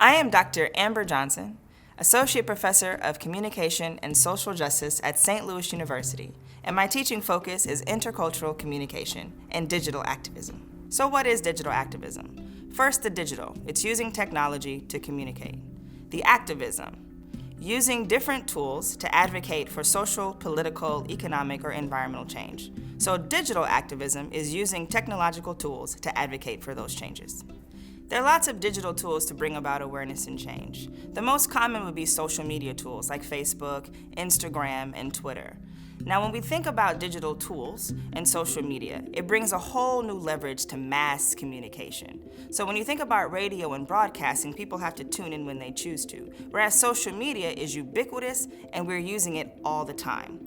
I am Dr. Amber Johnson, Associate Professor of Communication and Social Justice at St. Louis University, and my teaching focus is intercultural communication and digital activism. So what is digital activism? First, the digital. It's using technology to communicate. The activism. Using different tools to advocate for social, political, economic, or environmental change. So digital activism is using technological tools to advocate for those changes. There are lots of digital tools to bring about awareness and change. The most common would be social media tools like Facebook, Instagram, and Twitter. Now, when we think about digital tools and social media, it brings a whole new leverage to mass communication. So when you think about radio and broadcasting, people have to tune in when they choose to, whereas social media is ubiquitous and we're using it all the time.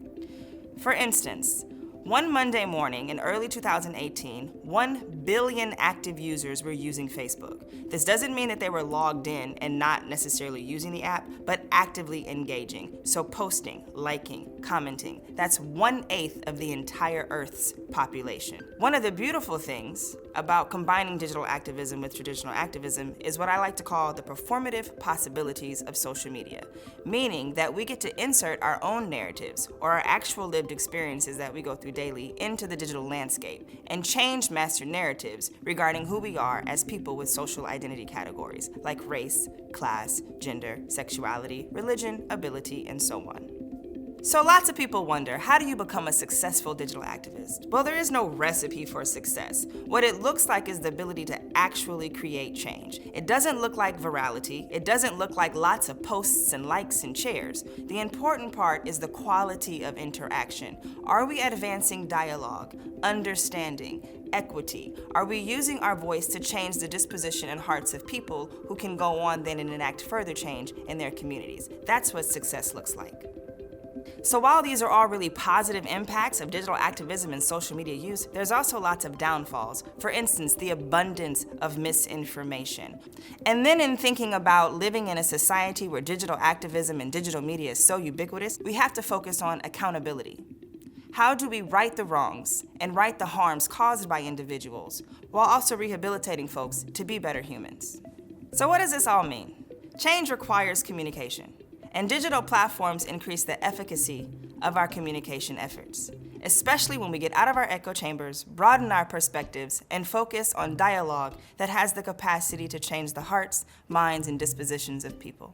For instance, one Monday morning in early 2018, 1 billion active users were using Facebook. This doesn't mean that they were logged in and not necessarily using the app, but actively engaging. So posting, liking, commenting. That's 1/8 of the entire Earth's population. One of the beautiful things about combining digital activism with traditional activism is what I like to call the performative possibilities of social media, meaning that we get to insert our own narratives or our actual lived experiences that we go through daily into the digital landscape and change master narratives regarding who we are as people with social identity categories like race, class, gender, sexuality, religion, ability, and so on. So lots of people wonder, how do you become a successful digital activist? Well, there is no recipe for success. What it looks like is the ability to actually create change. It doesn't look like virality. It doesn't look like lots of posts and likes and shares. The important part is the quality of interaction. Are we advancing dialogue, understanding, equity? Are we using our voice to change the disposition and hearts of people who can go on then and enact further change in their communities? That's what success looks like. So while these are all really positive impacts of digital activism and social media use, there's also lots of downfalls. For instance, the abundance of misinformation. And then in thinking about living in a society where digital activism and digital media is so ubiquitous, we have to focus on accountability. How do we right the wrongs and right the harms caused by individuals while also rehabilitating folks to be better humans? So what does this all mean? Change requires communication. And digital platforms increase the efficacy of our communication efforts, especially when we get out of our echo chambers, broaden our perspectives, and focus on dialogue that has the capacity to change the hearts, minds, and dispositions of people.